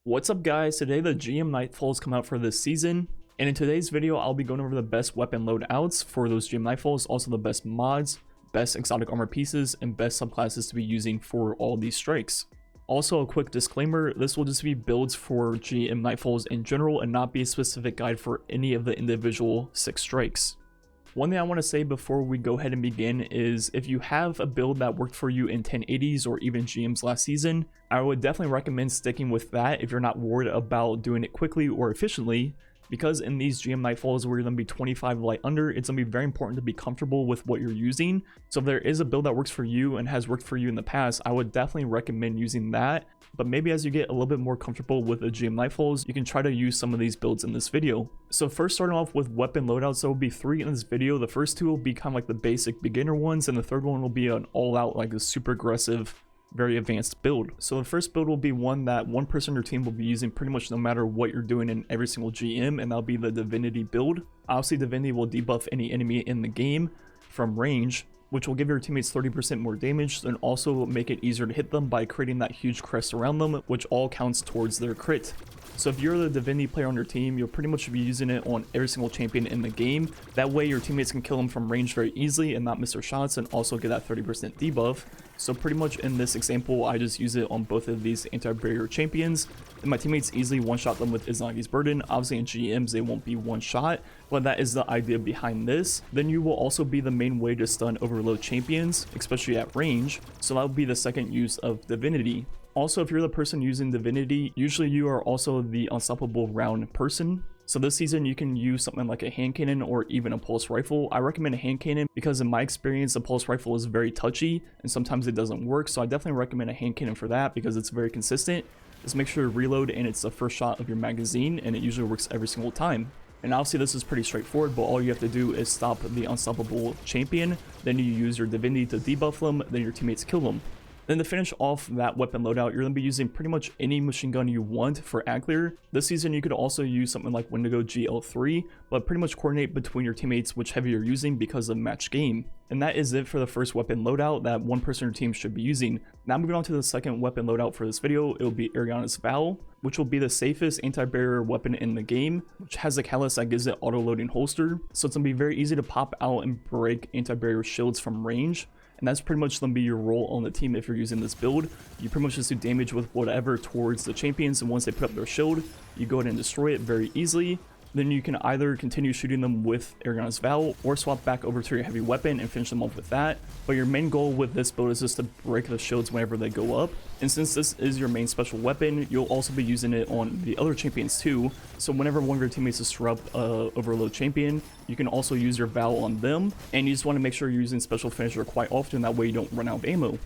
What's up guys, today the GM Nightfalls come out for this season, and in today's video I'll be going over the best weapon loadouts for those GM Nightfalls, also the best mods, best exotic armor pieces, and best subclasses to be using for all these strikes. Also a quick disclaimer, this will just be builds for GM Nightfalls in general and not be a specific guide for any of the individual 6 strikes. One thing I want to say before we go ahead and begin is if you have a build that worked for you in 1080s or even GMs last season, I would definitely recommend sticking with that if you're not worried about doing it quickly or efficiently, because in these GM Nightfalls where you're going to be 25 light under, it's going to be very important to be comfortable with what you're using. So if there is a build that works for you and has worked for you in the past, I would definitely recommend using that. But maybe as you get a little bit more comfortable with the GM Nightfalls, you can try to use some of these builds in this video. So first, starting off with weapon loadouts, there will be 3 in this video. The first 2 will be kind of like the basic beginner ones, and the third one will be an all-out, like a super aggressive, very advanced build. So the first build will be one that one person on your team will be using pretty much no matter what you're doing in every single GM, and that'll be the Divinity build. Obviously, Divinity will debuff any enemy in the game from range, which will give your teammates 30% more damage and also make it easier to hit them by creating that huge crest around them, which all counts towards their crit. So if you're the Divinity player on your team, you'll pretty much be using it on every single champion in the game. That way your teammates can kill them from range very easily and not miss their shots, and also get that 30% debuff. So pretty much in this example, I just use it on both of these anti-barrier champions, and my teammates easily one-shot them with Izzegis Burden. Obviously in GMs they won't be one-shot, but that is the idea behind this. Then you will also be the main way to stun overload champions, especially at range, so that would be the second use of Divinity. Also, if you're the person using Divinity, usually you are also the unstoppable round person. So this season you can use something like a hand cannon or even a pulse rifle. I recommend a hand cannon because in my experience, the pulse rifle is very touchy and sometimes it doesn't work. So I definitely recommend a hand cannon for that because it's very consistent. Just make sure to reload and it's the first shot of your magazine, and it usually works every single time. And obviously this is pretty straightforward, but all you have to do is stop the unstoppable champion, then you use your Divinity to debuff them, then your teammates kill them. Then to finish off that weapon loadout, you're going to be using pretty much any machine gun you want for ad clear. This season you could also use something like Wendigo GL3, but pretty much coordinate between your teammates which heavy you're using because of match game. And that is it for the first weapon loadout that one person on your team should be using. Now moving on to the second weapon loadout for this video, it will be Ehroar's Vow, which will be the safest anti-barrier weapon in the game, which has a catalyst that gives it auto-loading holster. So it's going to be very easy to pop out and break anti-barrier shields from range. And that's pretty much going to be your role on the team if you're using this build. You pretty much just do damage with whatever towards the champions, and once they put up their shield, you go ahead and destroy it very easily. Then you can either continue shooting them with Ehroar's Vow or swap back over to your heavy weapon and finish them off with that. But your main goal with this build is just to break the shields whenever they go up. And since this is your main special weapon, you'll also be using it on the other champions too. So whenever one of your teammates disrupt overload champion, you can also use your Vow on them. And you just want to make sure you're using special finisher quite often, that way you don't run out of ammo.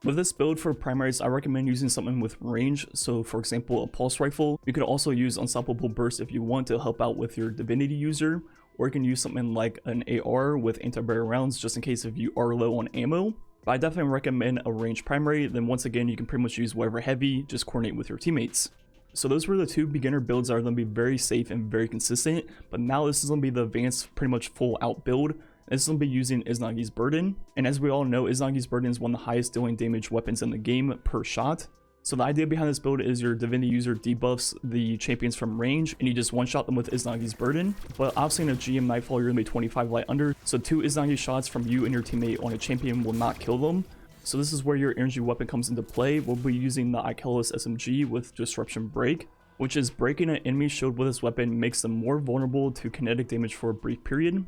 With this build for primaries, I recommend using something with range. So for example, a pulse rifle. You could also use unstoppable burst if you want to help out with your Divinity user, or you can use something like an AR with anti-barrier rounds just in case if you are low on ammo. But I definitely recommend a range primary. Then once again, you can pretty much use whatever heavy, just coordinate with your teammates. So those were the 2 beginner builds that are going to be very safe and very consistent. But now this is going to be the advanced, pretty much full out build. This is going to be using Izzegis Burden, and as we all know, Izzegis Burden is one of the highest dealing damage weapons in the game per shot. So the idea behind this build is your Divinity user debuffs the champions from range, and you just one-shot them with Izzegis Burden. But obviously in a GM Nightfall, you're going to be 25 light under, so 2 Izzegis shots from you and your teammate on a champion will not kill them. So this is where your energy weapon comes into play. We'll be using the Izzegis SMG with Disruption Break, which is breaking an enemy shield with this weapon makes them more vulnerable to kinetic damage for a brief period.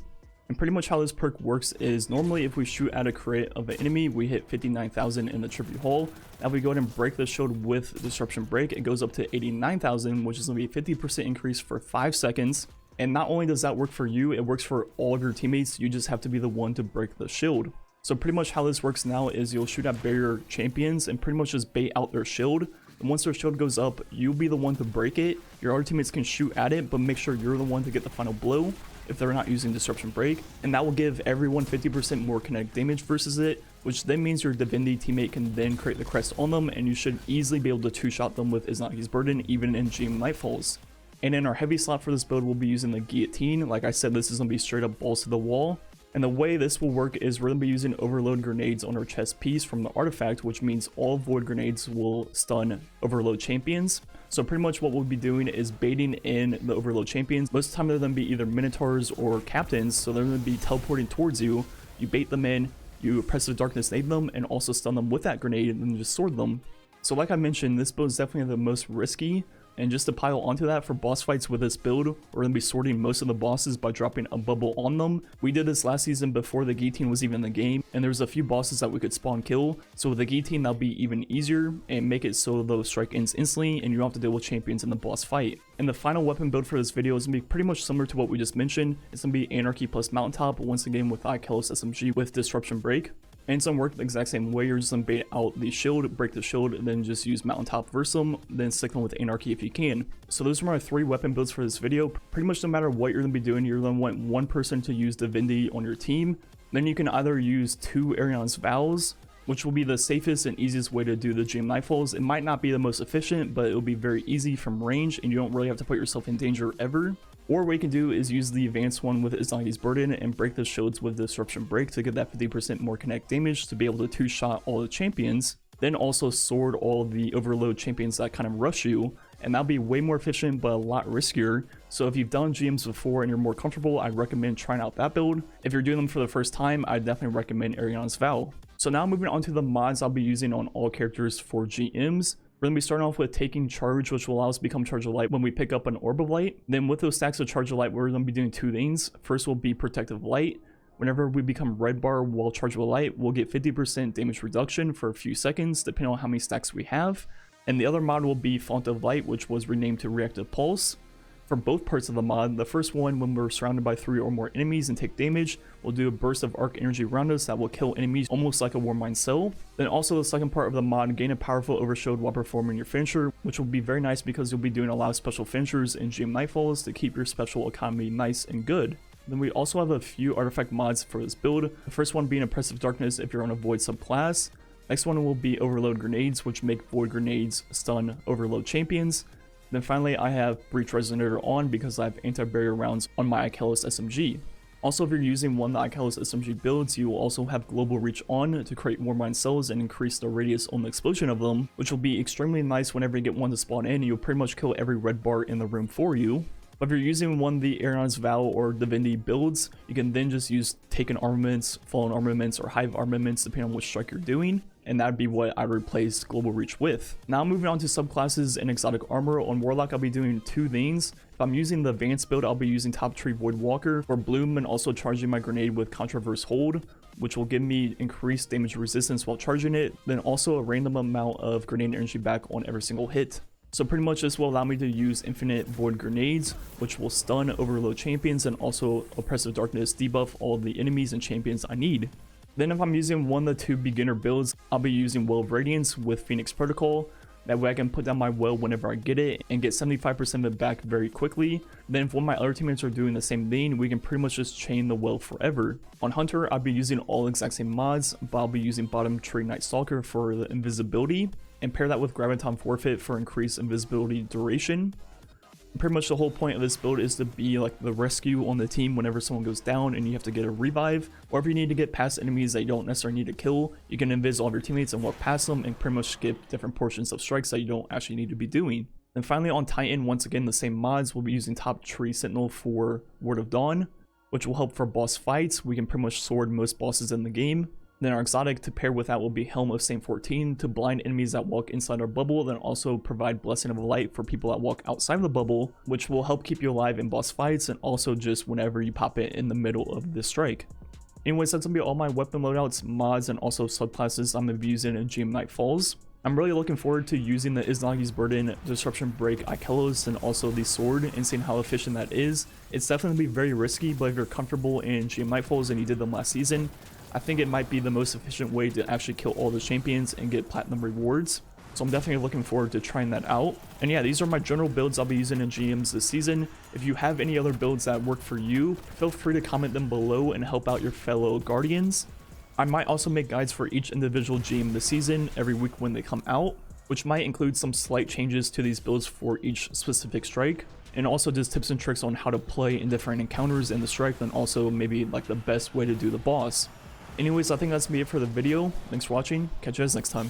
And pretty much how this perk works is normally if we shoot at a crit of an enemy, we hit 59,000 in the tribute hole. Now if we go ahead and break the shield with Disruption Break, it goes up to 89,000, which is going to be a 50% increase for 5 seconds. And not only does that work for you, it works for all of your teammates. You just have to be the one to break the shield. So pretty much how this works now is you'll shoot at barrier champions and pretty much just bait out their shield. And once their shield goes up, you'll be the one to break it. Your other teammates can shoot at it, but make sure you're the one to get the final blow if they're not using Disruption Break, and that will give everyone 50% more kinetic damage versus it, which then means your Divinity teammate can then create the crest on them, and you should easily be able to 2-shot them with Izzegis Burden even in GM Nightfalls. And in our heavy slot for this build, we'll be using the Guillotine. Like I said, this is going to be straight up balls to the wall. And the way this will work is we're going to be using overload grenades on our chest piece from the artifact, which means all void grenades will stun overload champions. So pretty much what we'll be doing is baiting in the overload champions. Most of the time they're going to be either minotaurs or captains, so they're going to be teleporting towards you. You bait them in, you Oppressive Darkness nade them, and also stun them with that grenade and then just sword them. So like I mentioned, this build is definitely the most risky. And just to pile onto that, for boss fights with this build, we're going to be sorting most of the bosses by dropping a bubble on them. We did this last season before the Guillotine was even in the game, and there's a few bosses that we could spawn kill. So with the Guillotine, that'll be even easier and make it so the strike ends instantly and you don't have to deal with champions in the boss fight. And the final weapon build for this video is going to be pretty much similar to what we just mentioned. It's going to be Anarchy plus Mountaintop, once again with Izzegis SMG with Disruption Break. And it's going to work the exact same way. You're just going to bait out the shield, break the shield, and then just use Mountaintop versus them, then stick them with Anarchy if you can. So those are my 3 weapon builds for this video. Pretty much no matter what you're going to be doing, you're going to want one person to use Divinity on your team. Then you can either use 2 Ehroar's Vows, which will be the safest and easiest way to do the GM Nightfalls. It might not be the most efficient, but it will be very easy from range, and you don't really have to put yourself in danger ever. Or what you can do is use the advanced one with Izzegis Burden and break the shields with Disruption Break to get that 50% more connect damage to be able to 2-shot all the champions. Then also sword all the overload champions that kind of rush you, and that'll be way more efficient but a lot riskier. So if you've done GMs before and you're more comfortable, I'd recommend trying out that build. If you're doing them for the first time, I'd definitely recommend Ehroar's Vow. So now moving on to the mods I'll be using on all characters for GMs. We're going to be starting off with Taking Charge, which will allow us to become Charge of Light when we pick up an Orb of Light. Then with those stacks of Charge of Light, we're going to be doing 2 things. First will be Protective Light. Whenever we become Red Bar while Charge of Light, we'll get 50% damage reduction for a few seconds, depending on how many stacks we have. And the other mod will be Font of Light, which was renamed to Reactive Pulse. For both parts of the mod, the first one, when we're surrounded by 3 or more enemies and take damage, we'll do a burst of arc energy around us that will kill enemies almost like a Warmind cell. Then also the second part of the mod, gain a powerful overshield while performing your finisher, which will be very nice because you'll be doing a lot of special finishers in GM Nightfalls to keep your special economy nice and good. Then we also have a few artifact mods for this build. The first one being Oppressive Darkness if you're on a Void subclass. Next one will be Overload Grenades, which make Void Grenades stun Overload champions. Then finally, I have Breach Resonator on because I have anti-barrier rounds on my Izzegis SMG. Also, if you're using one of the Izzegis SMG builds, you will also have Global Reach on to create Warmind cells and increase the radius on the explosion of them, which will be extremely nice whenever you get one to spawn in. You'll pretty much kill every red bar in the room for you. But if you're using one of the Ehroar's Vow or Divinity builds, you can then just use Taken Armaments, Fallen Armaments, or Hive Armaments depending on which strike you're doing. And that would be what I replace Global Reach with. Now moving on to subclasses and exotic armor. On Warlock, I'll be doing 2 things. If I'm using the advanced build, I'll be using Top Tree Void Walker for Bloom and also charging my grenade with Controverse Hold, which will give me increased damage resistance while charging it. Then also a random amount of grenade energy back on every single hit. So pretty much this will allow me to use infinite void grenades, which will stun overload champions and also Oppressive Darkness debuff all the enemies and champions I need. Then if I'm using one of the 2 beginner builds, I'll be using Well of Radiance with Phoenix Protocol. That way I can put down my well whenever I get it and get 75% of it back very quickly. Then if one of my other teammates are doing the same thing, we can pretty much just chain the well forever. On Hunter, I'll be using all exact same mods, but I'll be using Bottom Tree Night Stalker for the invisibility and pair that with Graviton Forfeit for increased invisibility duration. Pretty much the whole point of this build is to be like the rescue on the team whenever someone goes down and you have to get a revive, or if you need to get past enemies that you don't necessarily need to kill, you can invis all of your teammates and walk past them and pretty much skip different portions of strikes that you don't actually need to be doing. And finally on Titan, once again the same mods, we'll be using Top Tree Sentinel for Word of Dawn, which will help for boss fights. We can pretty much sword most bosses in the game. Then our exotic to pair with that will be Helm of Saint 14 to blind enemies that walk inside our bubble, then also provide Blessing of Light for people that walk outside of the bubble, which will help keep you alive in boss fights and also just whenever you pop it in the middle of this strike. Anyways, that's gonna be all my weapon loadouts, mods, and also subclasses I'm gonna be using in GM Nightfalls. I'm really looking forward to using the Izzegis Burden, Disruption Break, Izzegis, and also the sword and seeing how efficient that is. It's definitely gonna be very risky, but if you're comfortable in GM Nightfalls and you did them last season, I think it might be the most efficient way to actually kill all the champions and get platinum rewards. So I'm definitely looking forward to trying that out. And yeah, these are my general builds I'll be using in GMs this season. If you have any other builds that work for you, feel free to comment them below and help out your fellow guardians. I might also make guides for each individual GM this season every week when they come out. which might include some slight changes to these builds for each specific strike, and also just tips and tricks on how to play in different encounters in the strike, and also maybe like the best way to do the boss. Anyways, I think that's me it for the video. Thanks for watching. Catch you guys next time.